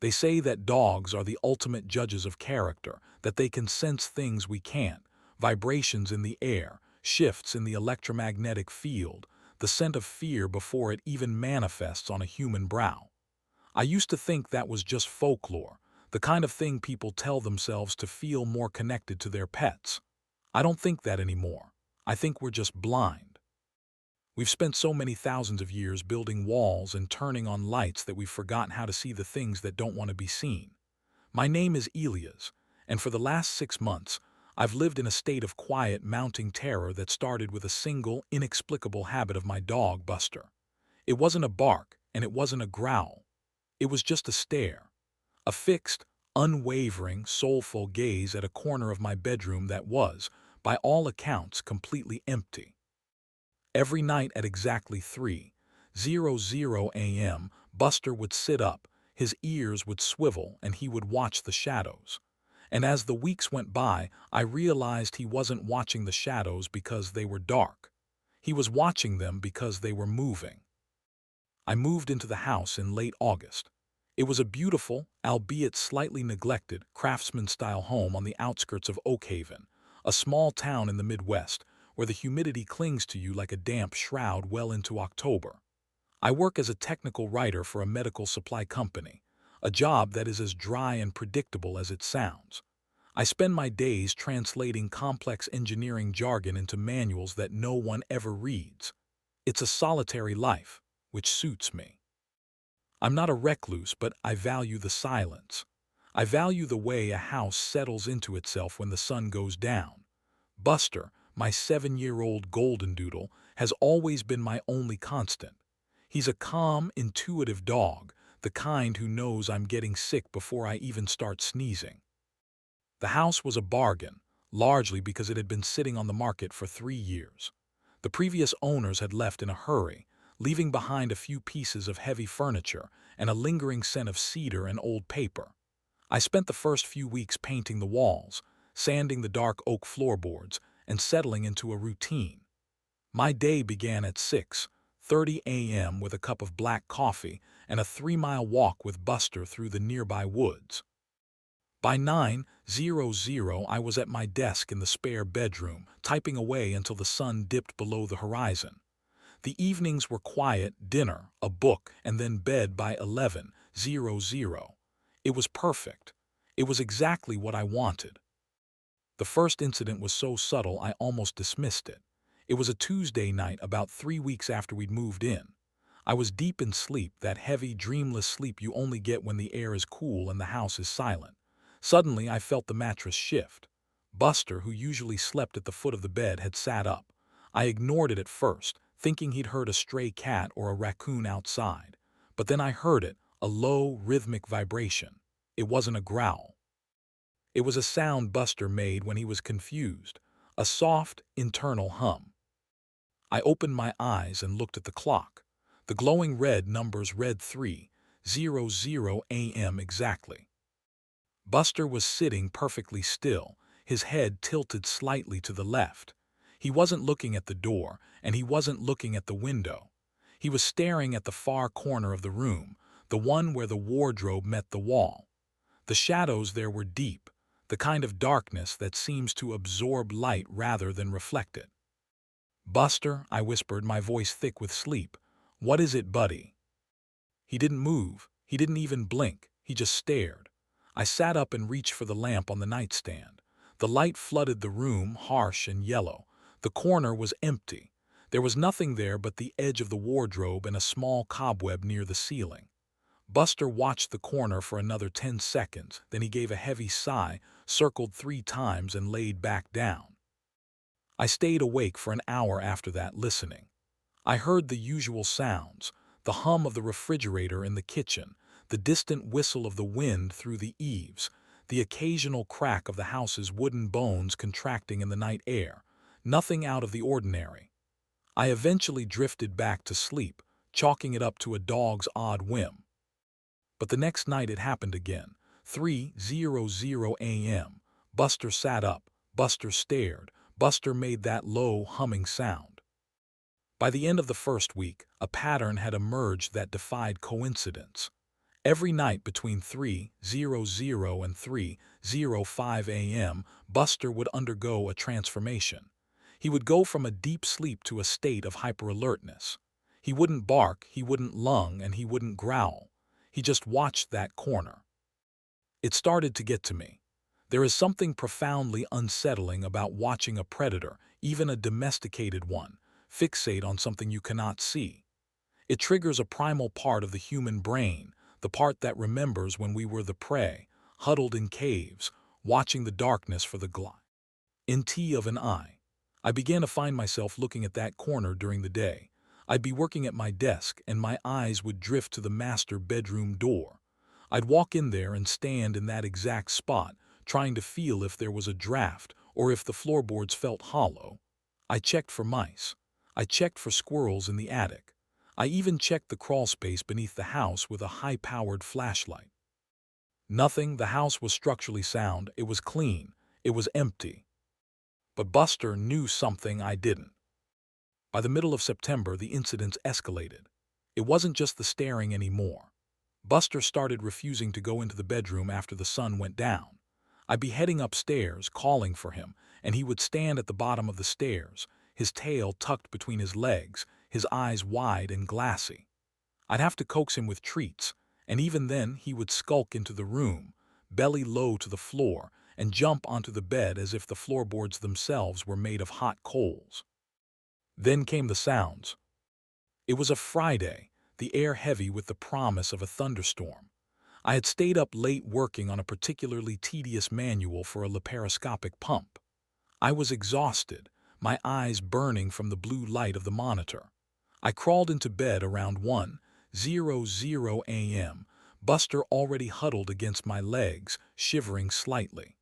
They say that dogs are the ultimate judges of character, that they can sense things we can't, vibrations in the air, shifts in the electromagnetic field, the scent of fear before it even manifests on a human brow. I used to think that was just folklore, the kind of thing people tell themselves to feel more connected to their pets. I don't think that anymore. I think we're just blind. We've spent so many thousands of years building walls and turning on lights that we've forgotten how to see the things that don't want to be seen. My name is Elias, and for the last 6 months, I've lived in a state of quiet, mounting terror that started with a single, inexplicable habit of my dog, Buster. It wasn't a bark, and it wasn't a growl. It was just a stare. A fixed, unwavering, soulful gaze at a corner of my bedroom that was, by all accounts, completely empty. Every night at exactly 3:00 a.m., Buster would sit up, his ears would swivel, and he would watch the shadows. And as the weeks went by, I realized he wasn't watching the shadows because they were dark. He was watching them because they were moving. I moved into the house in late August. It was a beautiful, albeit slightly neglected, craftsman-style home on the outskirts of Oakhaven, a small town in the Midwest where the humidity clings to you like a damp shroud well into October. I work as a technical writer for a medical supply company, a job that is as dry and predictable as it sounds. I spend my days translating complex engineering jargon into manuals that no one ever reads. It's a solitary life, which suits me. I'm not a recluse, but I value the silence. I value the way a house settles into itself when the sun goes down. Buster, my 7-year-old golden doodle, has always been my only constant. He's a calm, intuitive dog, the kind who knows I'm getting sick before I even start sneezing. The house was a bargain, largely because it had been sitting on the market for 3 years. The previous owners had left in a hurry, leaving behind a few pieces of heavy furniture and a lingering scent of cedar and old paper. I spent the first few weeks painting the walls, sanding the dark oak floorboards, and settling into a routine. My day began at 6:30 a.m. with a cup of black coffee and a 3-mile walk with Buster through the nearby woods. By 9:00, I was at my desk in the spare bedroom, typing away until the sun dipped below the horizon. The evenings were quiet, dinner, a book, and then bed by 11:00. It was perfect. It was exactly what I wanted. The first incident was so subtle I almost dismissed it. It was a Tuesday night about 3 weeks after we'd moved in. I was deep in sleep, that heavy, dreamless sleep you only get when the air is cool and the house is silent. Suddenly, I felt the mattress shift. Buster, who usually slept at the foot of the bed, had sat up. I ignored it at first, thinking he'd heard a stray cat or a raccoon outside. But then I heard it, a low, rhythmic vibration. It wasn't a growl. It was a sound Buster made when he was confused, a soft, internal hum. I opened my eyes and looked at the clock. The glowing red numbers read 3:00 a.m. exactly. Buster was sitting perfectly still, his head tilted slightly to the left. He wasn't looking at the door, and he wasn't looking at the window. He was staring at the far corner of the room, the one where the wardrobe met the wall. The shadows there were deep, the kind of darkness that seems to absorb light rather than reflect it. "Buster," I whispered, my voice thick with sleep. "What is it, buddy?" He didn't move. He didn't even blink. He just stared. I sat up and reached for the lamp on the nightstand. The light flooded the room, harsh and yellow. The corner was empty. There was nothing there but the edge of the wardrobe and a small cobweb near the ceiling. Buster watched the corner for another 10 seconds, then he gave a heavy sigh, circled 3 times, and laid back down. I stayed awake for an hour after that, listening. I heard the usual sounds, the hum of the refrigerator in the kitchen, the distant whistle of the wind through the eaves, the occasional crack of the house's wooden bones contracting in the night air. Nothing out of the ordinary. I eventually drifted back to sleep, chalking it up to a dog's odd whim. But the next night it happened again. 3:00 a.m. Buster sat up. Buster stared. Buster made that low, humming sound. By the end of the first week, a pattern had emerged that defied coincidence. Every night between 3:00 and 3:05 a.m., Buster would undergo a transformation. He would go from a deep sleep to a state of hyper-alertness. He wouldn't bark, he wouldn't lung, and he wouldn't growl. He just watched that corner. It started to get to me. There is something profoundly unsettling about watching a predator, even a domesticated one, fixate on something you cannot see. It triggers a primal part of the human brain, the part that remembers when we were the prey, huddled in caves, watching the darkness for the glint of an eye. I began to find myself looking at that corner during the day. I'd be working at my desk, and my eyes would drift to the master bedroom door. I'd walk in there and stand in that exact spot, trying to feel if there was a draft or if the floorboards felt hollow. I checked for mice. I checked for squirrels in the attic. I even checked the crawl space beneath the house with a high-powered flashlight. Nothing. The house was structurally sound. It was clean. It was empty. But Buster knew something I didn't. By the middle of September, the incidents escalated. It wasn't just the staring anymore. Buster started refusing to go into the bedroom after the sun went down. I'd be heading upstairs, calling for him, and he would stand at the bottom of the stairs, his tail tucked between his legs, his eyes wide and glassy. I'd have to coax him with treats, and even then he would skulk into the room, belly low to the floor, and jump onto the bed as if the floorboards themselves were made of hot coals. Then came the sounds. It was a Friday, the air heavy with the promise of a thunderstorm. I had stayed up late working on a particularly tedious manual for a laparoscopic pump. I was exhausted, my eyes burning from the blue light of the monitor. I crawled into bed around 1:00 a.m., Buster already huddled against my legs, shivering slightly.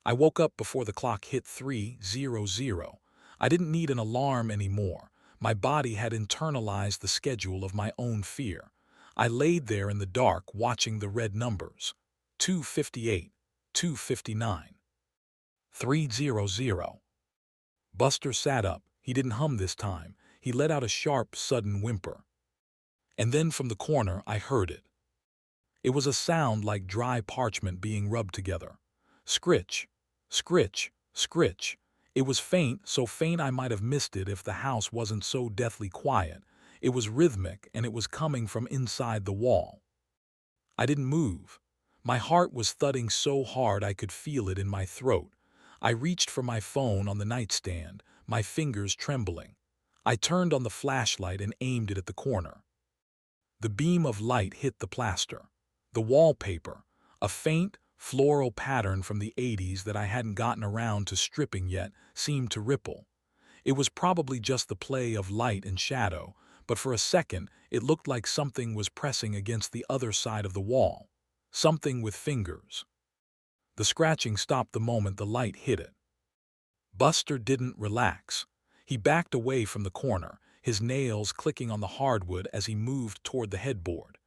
I woke up before the clock hit 3:00. I didn't need an alarm anymore. My body had internalized the schedule of my own fear. I laid there in the dark watching the red numbers. 2:58, 2:59, 3:00. Buster sat up. He didn't hum this time. He let out a sharp, sudden whimper. And then from the corner I heard it. It was a sound like dry parchment being rubbed together. Scritch, scritch, scritch. It was faint, so faint I might have missed it if the house wasn't so deathly quiet. It was rhythmic, and it was coming from inside the wall. I didn't move. My heart was thudding so hard I could feel it in my throat. I reached for my phone on the nightstand, my fingers trembling. I turned on the flashlight and aimed it at the corner. The beam of light hit the plaster. The wallpaper, a faint, floral pattern from the 80s that I hadn't gotten around to stripping yet, seemed to ripple. It was probably just the play of light and shadow, but for a second it looked like something was pressing against the other side of the wall. Something with fingers. The scratching stopped the moment the light hit it. Buster didn't relax. He backed away from the corner, his nails clicking on the hardwood as he moved toward the headboard.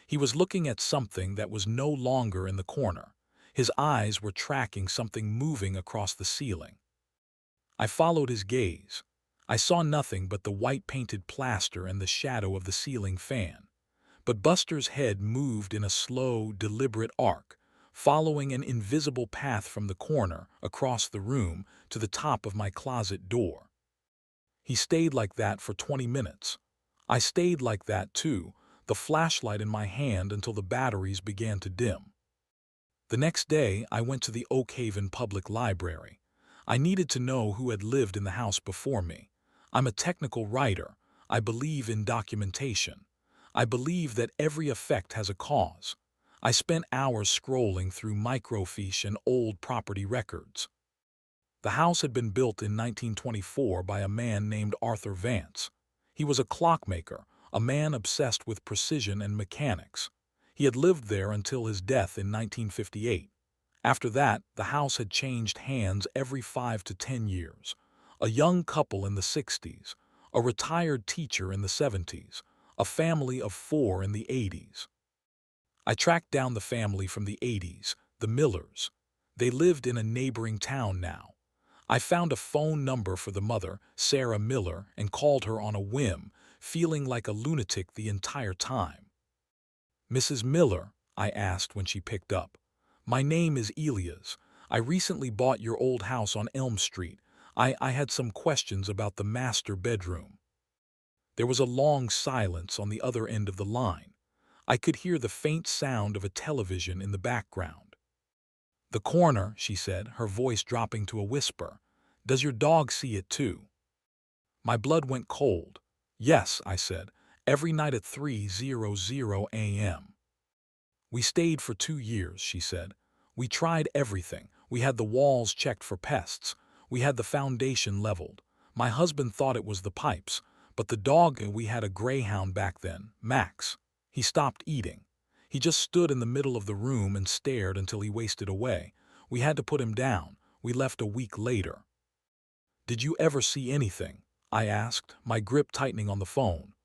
He was looking at something that was no longer in the corner. His eyes were tracking something moving across the ceiling. I followed his gaze. I saw nothing but the white-painted plaster and the shadow of the ceiling fan. But Buster's head moved in a slow, deliberate arc, following an invisible path from the corner, across the room, to the top of my closet door. He stayed like that for 20 minutes. I stayed like that too, the flashlight in my hand until the batteries began to dim. The next day, I went to the Oak Haven Public Library. I needed to know who had lived in the house before me. I'm a technical writer. I believe in documentation. I believe that every effect has a cause. I spent hours scrolling through microfiche and old property records. The house had been built in 1924 by a man named Arthur Vance. He was a clockmaker, a man obsessed with precision and mechanics. He had lived there until his death in 1958. After that, the house had changed hands every 5 to 10 years. A young couple in the 60s, a retired teacher in the 70s, a family of 4 in the 80s. I tracked down the family from the 80s, the Millers. They lived in a neighboring town now. I found a phone number for the mother, Sarah Miller, and called her on a whim, feeling like a lunatic the entire time. "Mrs. Miller?" I asked when she picked up. "My name is Elias. I recently bought your old house on Elm Street. I had some questions about the master bedroom." There was a long silence on the other end of the line. I could hear the faint sound of a television in the background. "The corner," she said, her voice dropping to a whisper. "Does your dog see it too?" My blood went cold. "Yes," I said, "every night at 3:00 a.m. "We stayed for 2 years," she said. "We tried everything. We had the walls checked for pests. We had the foundation leveled. My husband thought it was the pipes, but the dog, we had a greyhound back then, Max. He stopped eating. He just stood in the middle of the room and stared until he wasted away. We had to put him down. We left a week later." "Did you ever see anything?" I asked, my grip tightening on the phone.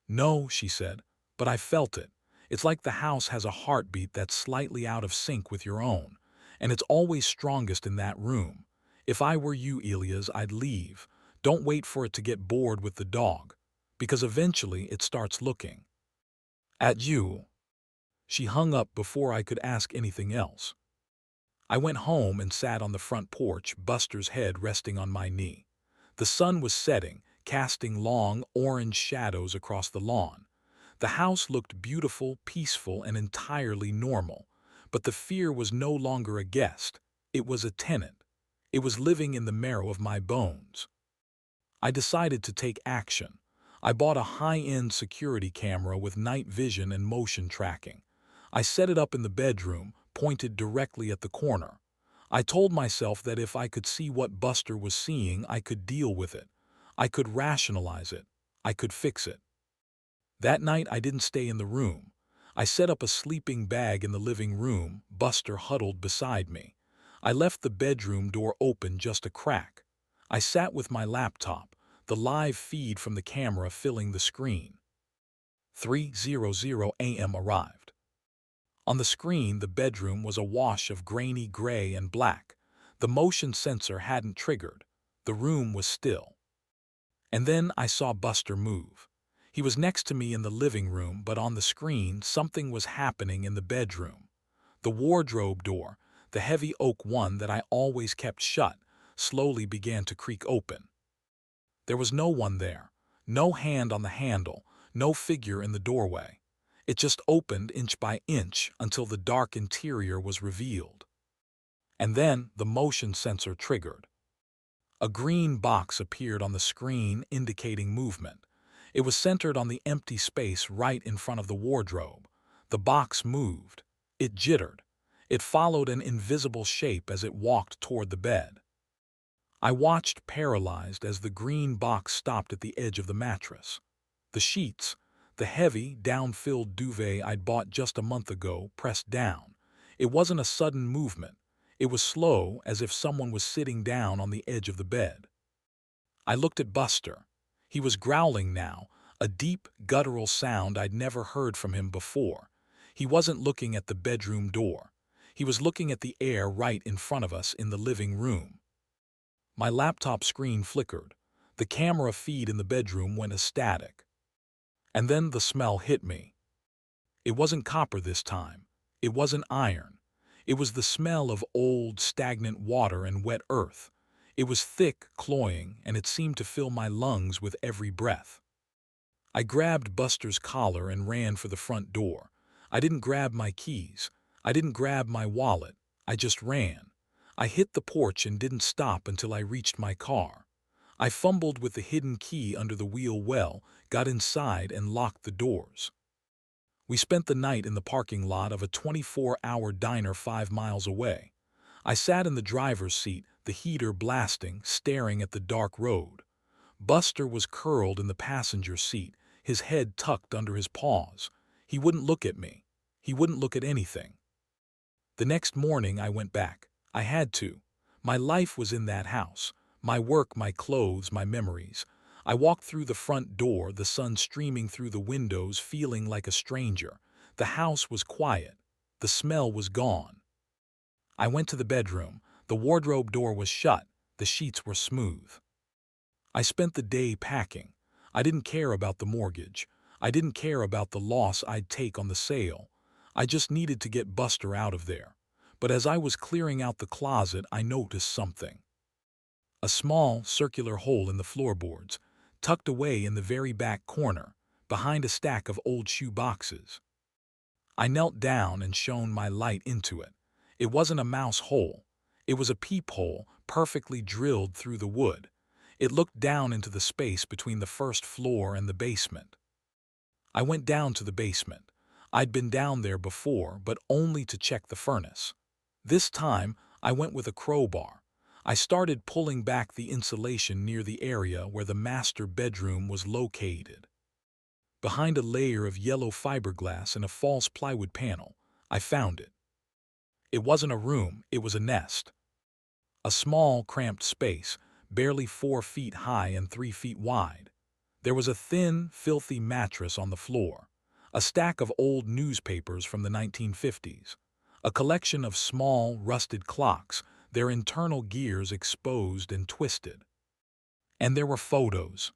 "No," she said, "but I felt it. It's like the house has a heartbeat that's slightly out of sync with your own, and it's always strongest in that room. If I were you, Elias, I'd leave. Don't wait for it to get bored with the dog, because eventually it starts looking at you." She hung up before I could ask anything else. I went home and sat on the front porch, Buster's head resting on my knee. The sun was setting, casting long, orange shadows across the lawn. The house looked beautiful, peaceful, and entirely normal. But the fear was no longer a guest. It was a tenant. It was living in the marrow of my bones. I decided to take action. I bought a high-end security camera with night vision and motion tracking. I set it up in the bedroom, pointed directly at the corner. I told myself that if I could see what Buster was seeing, I could deal with it. I could rationalize it. I could fix it. That night I didn't stay in the room. I set up a sleeping bag in the living room, Buster huddled beside me. I left the bedroom door open just a crack. I sat with my laptop, the live feed from the camera filling the screen. 3:00 a.m. arrived. On the screen, the bedroom was awash of grainy gray and black. The motion sensor hadn't triggered. The room was still. And then I saw Buster move. He was next to me in the living room, but on the screen, something was happening in the bedroom. The wardrobe door, the heavy oak one that I always kept shut, slowly began to creak open. There was no one there, no hand on the handle, no figure in the doorway. It just opened inch by inch until the dark interior was revealed. And then the motion sensor triggered. A green box appeared on the screen indicating movement. It was centered on the empty space right in front of the wardrobe. The box moved. It jittered. It followed an invisible shape as it walked toward the bed. I watched paralyzed as the green box stopped at the edge of the mattress. The sheets, the heavy, down-filled duvet I'd bought just a month ago, pressed down. It wasn't a sudden movement. It was slow, as if someone was sitting down on the edge of the bed. I looked at Buster. He was growling now, a deep, guttural sound I'd never heard from him before. He wasn't looking at the bedroom door. He was looking at the air right in front of us in the living room. My laptop screen flickered. The camera feed in the bedroom went ecstatic. And then the smell hit me. It wasn't copper this time. It wasn't iron. It was the smell of old, stagnant water and wet earth. It was thick, cloying, and it seemed to fill my lungs with every breath. I grabbed Buster's collar and ran for the front door. I didn't grab my keys. I didn't grab my wallet. I just ran. I hit the porch and didn't stop until I reached my car. I fumbled with the hidden key under the wheel well, got inside, and locked the doors. We spent the night in the parking lot of a 24-hour diner 5 miles away. I sat in the driver's seat, the heater blasting, staring at the dark road. Buster was curled in the passenger seat, his head tucked under his paws. He wouldn't look at me. He wouldn't look at anything. The next morning I went back. I had to. My life was in that house. My work, my clothes, my memories. I walked through the front door, the sun streaming through the windows, feeling like a stranger. The house was quiet. The smell was gone. I went to the bedroom. The wardrobe door was shut. The sheets were smooth. I spent the day packing. I didn't care about the mortgage. I didn't care about the loss I'd take on the sale. I just needed to get Buster out of there. But as I was clearing out the closet, I noticed something. A small, circular hole in the floorboards, tucked away in the very back corner, behind a stack of old shoe boxes. I knelt down and shone my light into it. It wasn't a mouse hole. It was a peephole, perfectly drilled through the wood. It looked down into the space between the first floor and the basement. I went down to the basement. I'd been down there before, but only to check the furnace. This time, I went with a crowbar. I started pulling back the insulation near the area where the master bedroom was located. Behind a layer of yellow fiberglass and a false plywood panel, I found it. It wasn't a room, it was a nest. A small, cramped space, barely 4 feet high and 3 feet wide. There was a thin, filthy mattress on the floor, a stack of old newspapers from the 1950s, a collection of small, rusted clocks, their internal gears exposed and twisted. And there were photos.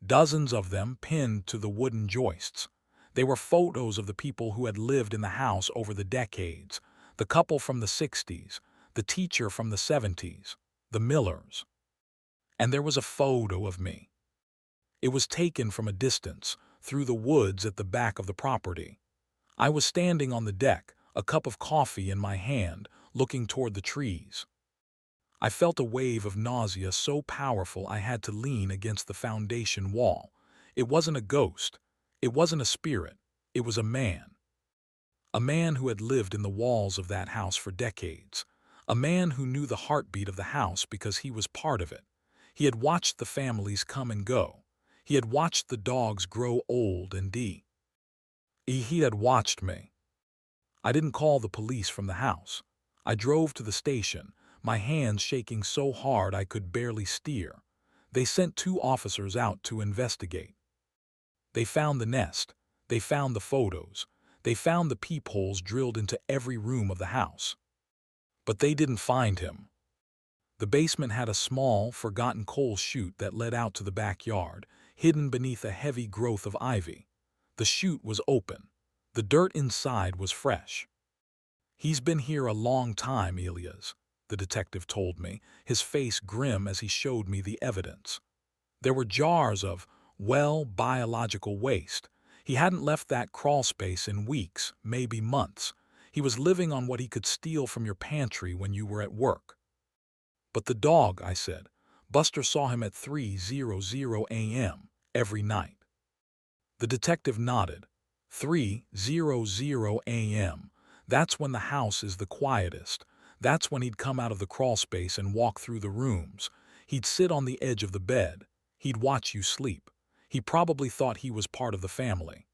Dozens of them pinned to the wooden joists. They were photos of the people who had lived in the house over the decades, the couple from the 60s, the teacher from the 70s, the Millers. And there was a photo of me. It was taken from a distance, through the woods at the back of the property. I was standing on the deck, a cup of coffee in my hand, looking toward the trees. I felt a wave of nausea so powerful I had to lean against the foundation wall. It wasn't a ghost. It wasn't a spirit. It was a man. A man who had lived in the walls of that house for decades. A man who knew the heartbeat of the house because he was part of it. He had watched the families come and go. He had watched the dogs grow old and die. He had watched me. I didn't call the police from the house. I drove to the station, my hands shaking so hard I could barely steer. They sent 2 officers out to investigate. They found the nest. They found the photos. They found the peepholes drilled into every room of the house. But they didn't find him. The basement had a small, forgotten coal chute that led out to the backyard, hidden beneath a heavy growth of ivy. The chute was open. The dirt inside was fresh. "He's been here a long time, Elias," the detective told me, his face grim as he showed me the evidence. There were jars of, well, biological waste. He hadn't left that crawl space in weeks, maybe months. He was living on what he could steal from your pantry when you were at work. "But the dog," I said. "Buster saw him at 3:00 a.m. every night." The detective nodded. 3:00 a.m. That's when the house is the quietest. That's when he'd come out of the crawl space and walk through the rooms. He'd sit on the edge of the bed. He'd watch you sleep. He probably thought he was part of the family.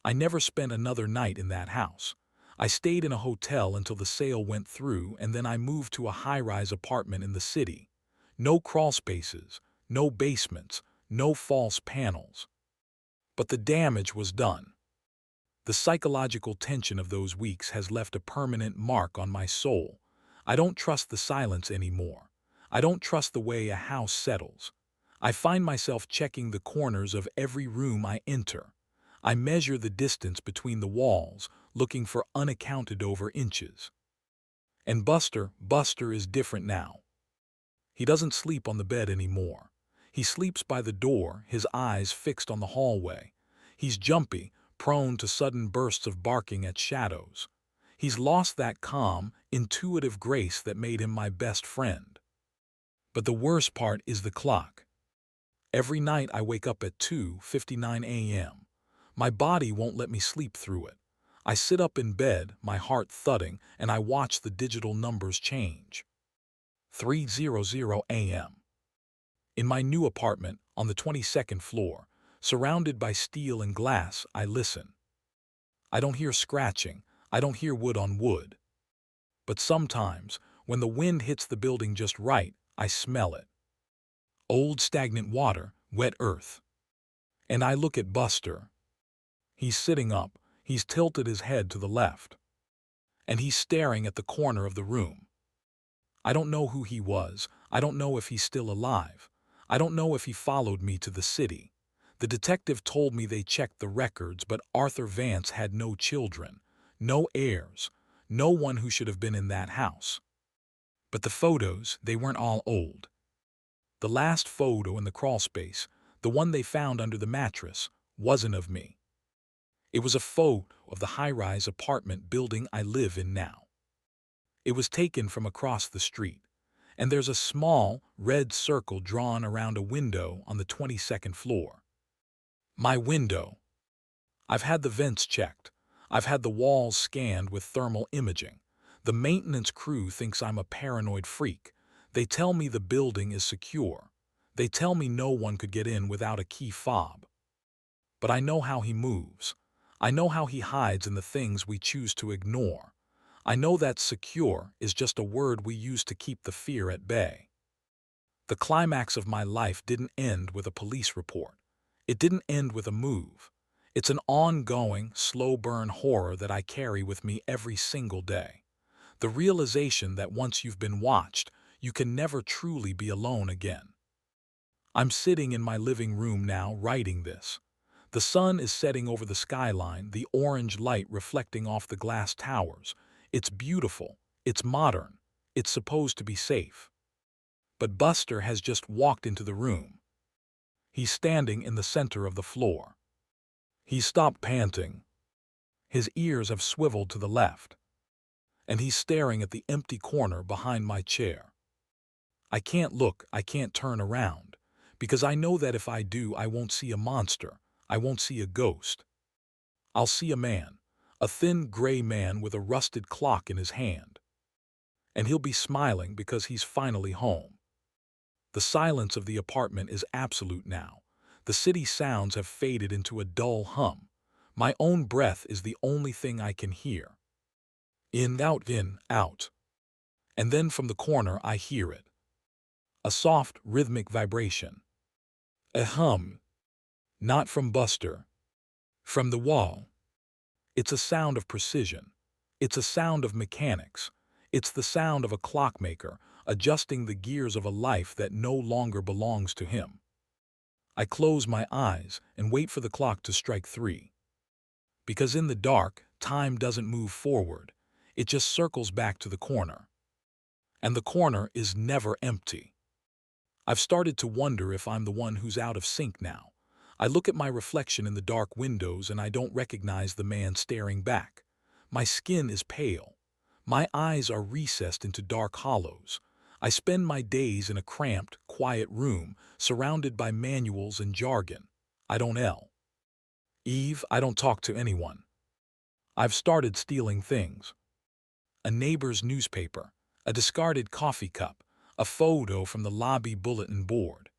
I never spent another night in that house. I stayed in a hotel until the sale went through, and then I moved to a high-rise apartment in the city. No crawl spaces, no basements, no false panels. But the damage was done. The psychological tension of those weeks has left a permanent mark on my soul. I don't trust the silence anymore. I don't trust the way a house settles. I find myself checking the corners of every room I enter. I measure the distance between the walls, looking for unaccounted-over inches. And Buster is different now. He doesn't sleep on the bed anymore. He sleeps by the door, his eyes fixed on the hallway. He's jumpy, prone to sudden bursts of barking at shadows. He's lost that calm, intuitive grace that made him my best friend. But the worst part is the clock. Every night I wake up at 2:59 a.m. My body won't let me sleep through it. I sit up in bed, my heart thudding, and I watch the digital numbers change. 3:00 a.m. In my new apartment, on the 22nd floor, surrounded by steel and glass, I listen. I don't hear scratching, I don't hear wood on wood. But sometimes, when the wind hits the building just right, I smell it. Old stagnant water, wet earth. And I look at Buster. He's sitting up, he's tilted his head to the left. And he's staring at the corner of the room. I don't know who he was, I don't know if he's still alive. I don't know if he followed me to the city. The detective told me they checked the records, but Arthur Vance had no children, no heirs, no one who should have been in that house. But the photos, they weren't all old. The last photo in the crawlspace, the one they found under the mattress, wasn't of me. It was a photo of the high-rise apartment building I live in now. It was taken from across the street, and there's a small, red circle drawn around a window on the 22nd floor. My window. I've had the vents checked. I've had the walls scanned with thermal imaging. The maintenance crew thinks I'm a paranoid freak. They tell me the building is secure. They tell me no one could get in without a key fob. But I know how he moves. I know how he hides in the things we choose to ignore. I know that secure is just a word we use to keep the fear at bay. The climax of my life didn't end with a police report. It didn't end with a move. It's an ongoing, slow-burn horror that I carry with me every single day. The realization that once you've been watched, you can never truly be alone again. I'm sitting in my living room now writing this. The sun is setting over the skyline, the orange light reflecting off the glass towers. It's beautiful. It's modern. It's supposed to be safe. But Buster has just walked into the room. He's standing in the center of the floor. He's stopped panting. His ears have swiveled to the left. And he's staring at the empty corner behind my chair. I can't look, I can't turn around, because I know that if I do, I won't see a monster. I won't see a ghost. I'll see a man, a thin gray man with a rusted clock in his hand. And he'll be smiling because he's finally home. The silence of the apartment is absolute now. The city sounds have faded into a dull hum. My own breath is the only thing I can hear. In, out. And then from the corner I hear it. A soft, rhythmic vibration. A hum. Not from Buster. From the wall. It's a sound of precision. It's a sound of mechanics. It's the sound of a clockmaker adjusting the gears of a life that no longer belongs to him. I close my eyes and wait for the clock to strike 3. Because in the dark, time doesn't move forward. It just circles back to the corner. And the corner is never empty. I've started to wonder if I'm the one who's out of sync now. I look at my reflection in the dark windows and I don't recognize the man staring back. My skin is pale. My eyes are recessed into dark hollows. I spend my days in a cramped, quiet room, surrounded by manuals and jargon. I don't yell. Eve, I don't talk to anyone. I've started stealing things. A neighbor's newspaper, a discarded coffee cup, a photo from the lobby bulletin board.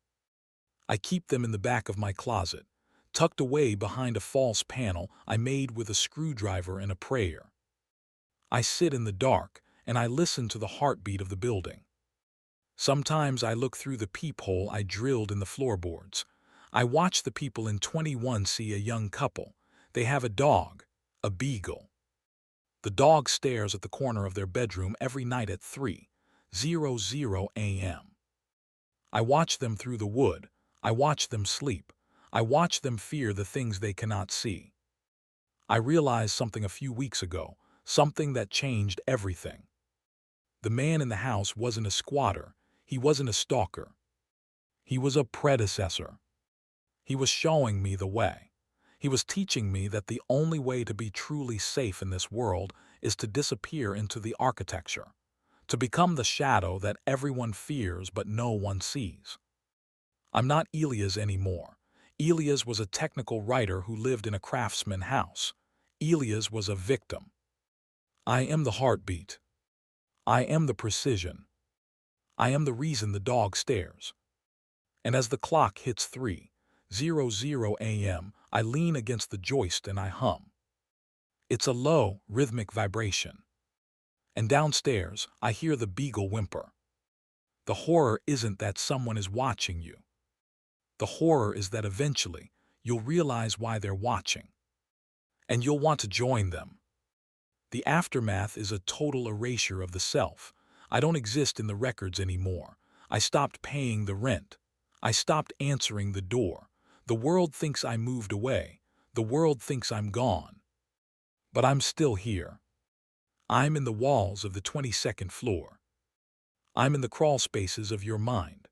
I keep them in the back of my closet, tucked away behind a false panel I made with a screwdriver and a prayer. I sit in the dark and I listen to the heartbeat of the building. Sometimes I look through the peephole I drilled in the floorboards. I watch the people in 21 see a young couple. They have a dog, a beagle. The dog stares at the corner of their bedroom every night at 3:00 a.m. I watch them through the wood. I watch them sleep. I watch them fear the things they cannot see. I realized something a few weeks ago, something that changed everything. The man in the house wasn't a squatter. He wasn't a stalker. He was a predecessor. He was showing me the way. He was teaching me that the only way to be truly safe in this world is to disappear into the architecture, to become the shadow that everyone fears but no one sees. I'm not Elias anymore. Elias was a technical writer who lived in a craftsman house. Elias was a victim. I am the heartbeat. I am the precision. I am the reason the dog stares. And as the clock hits 3:00 a.m., I lean against the joist and I hum. It's a low, rhythmic vibration. And downstairs, I hear the beagle whimper. The horror isn't that someone is watching you. The horror is that eventually, you'll realize why they're watching. And you'll want to join them. The aftermath is a total erasure of the self. I don't exist in the records anymore. I stopped paying the rent. I stopped answering the door. The world thinks I moved away. The world thinks I'm gone. But I'm still here. I'm in the walls of the 22nd floor. I'm in the crawl spaces of your mind.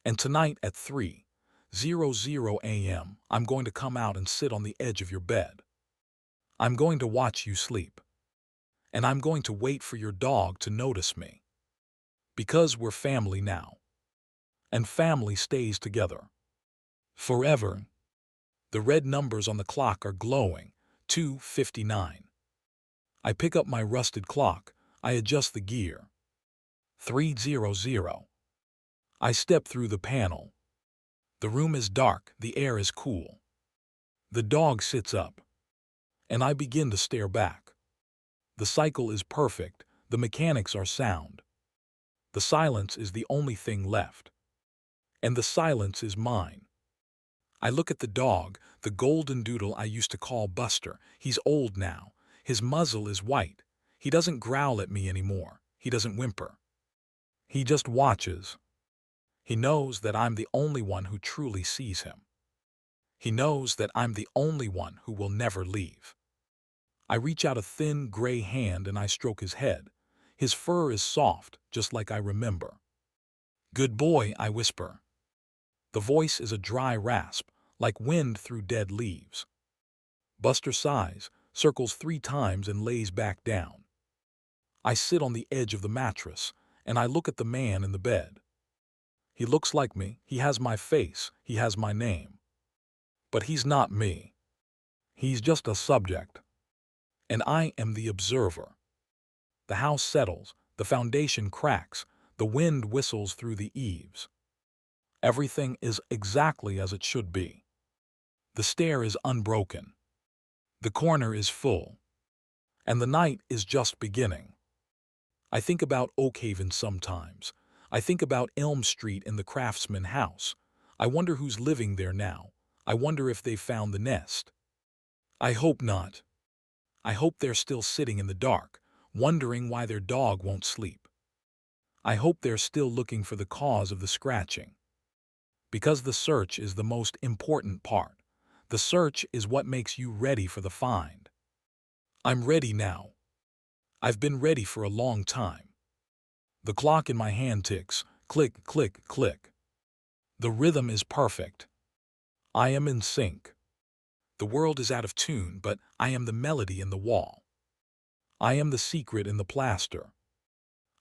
And tonight at 3:00 a.m., I'm going to come out and sit on the edge of your bed. I'm going to watch you sleep. And I'm going to wait for your dog to notice me. Because we're family now. And family stays together. Forever. The red numbers on the clock are glowing. 2:59. I pick up my rusted clock. I adjust the gear. 3:00. I step through the panel. The room is dark. The air is cool. The dog sits up. And I begin to stare back. The cycle is perfect. The mechanics are sound. The silence is the only thing left. And the silence is mine. I look at the dog, the golden doodle I used to call Buster. He's old now. His muzzle is white. He doesn't growl at me anymore. He doesn't whimper. He just watches. He knows that I'm the only one who truly sees him. He knows that I'm the only one who will never leave. I reach out a thin, gray hand and I stroke his head. His fur is soft, just like I remember. "Good boy," I whisper. The voice is a dry rasp, like wind through dead leaves. Buster sighs, circles 3 times and lays back down. I sit on the edge of the mattress, and I look at the man in the bed. He looks like me, he has my face, he has my name. But he's not me. He's just a subject. And I am the observer. The house settles, the foundation cracks, the wind whistles through the eaves. Everything is exactly as it should be. The stair is unbroken. The corner is full. And the night is just beginning. I think about Oakhaven sometimes. I think about Elm Street and the Craftsman house. I wonder who's living there now. I wonder if they found the nest. I hope not. I hope they're still sitting in the dark, wondering why their dog won't sleep. I hope they're still looking for the cause of the scratching. Because the search is the most important part. The search is what makes you ready for the find. I'm ready now. I've been ready for a long time. The clock in my hand ticks, click, click, click. The rhythm is perfect. I am in sync. The world is out of tune, but I am the melody in the wall. I am the secret in the plaster.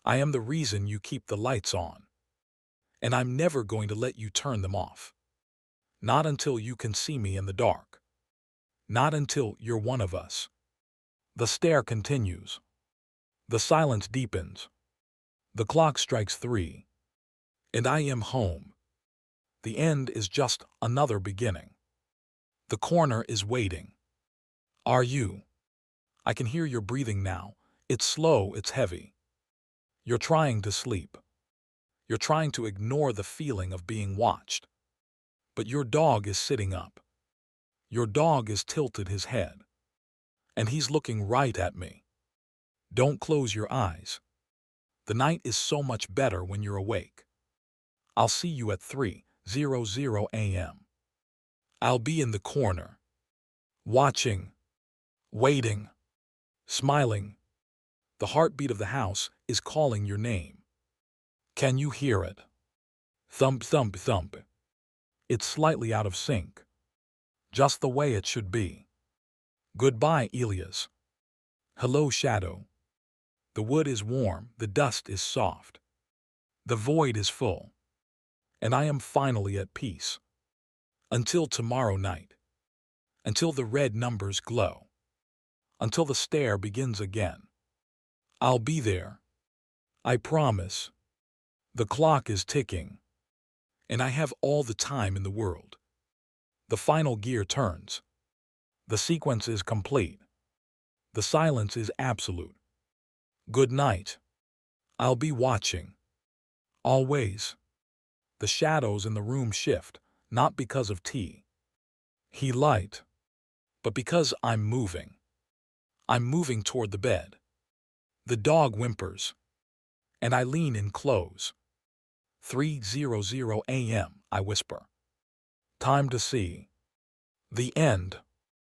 I am the reason you keep the lights on. And I'm never going to let you turn them off. Not until you can see me in the dark. Not until you're one of us. The stare continues. The silence deepens. The clock strikes 3. And I am home. The end is just another beginning. The corner is waiting. Are you? I can hear your breathing now. It's slow, it's heavy. You're trying to sleep. You're trying to ignore the feeling of being watched. But your dog is sitting up. Your dog is tilted his head. And he's looking right at me. Don't close your eyes. The night is so much better when you're awake. I'll see you at 3:00 a.m. I'll be in the corner. Watching. Waiting. Smiling. The heartbeat of the house is calling your name. Can you hear it? Thump, thump, thump. It's slightly out of sync. Just the way it should be. Goodbye, Elias. Hello, shadow. The wood is warm, the dust is soft. The void is full. And I am finally at peace. Until tomorrow night. Until the red numbers glow. Until the stare begins again. I'll be there. I promise. The clock is ticking. And I have all the time in the world. The final gear turns. The sequence is complete. The silence is absolute. Good night. I'll be watching. Always. The shadows in the room shift, not because of he light, but because I'm moving. I'm moving toward the bed. The dog whimpers. And I lean in close. 3:00 a.m., I whisper. Time to see. The end.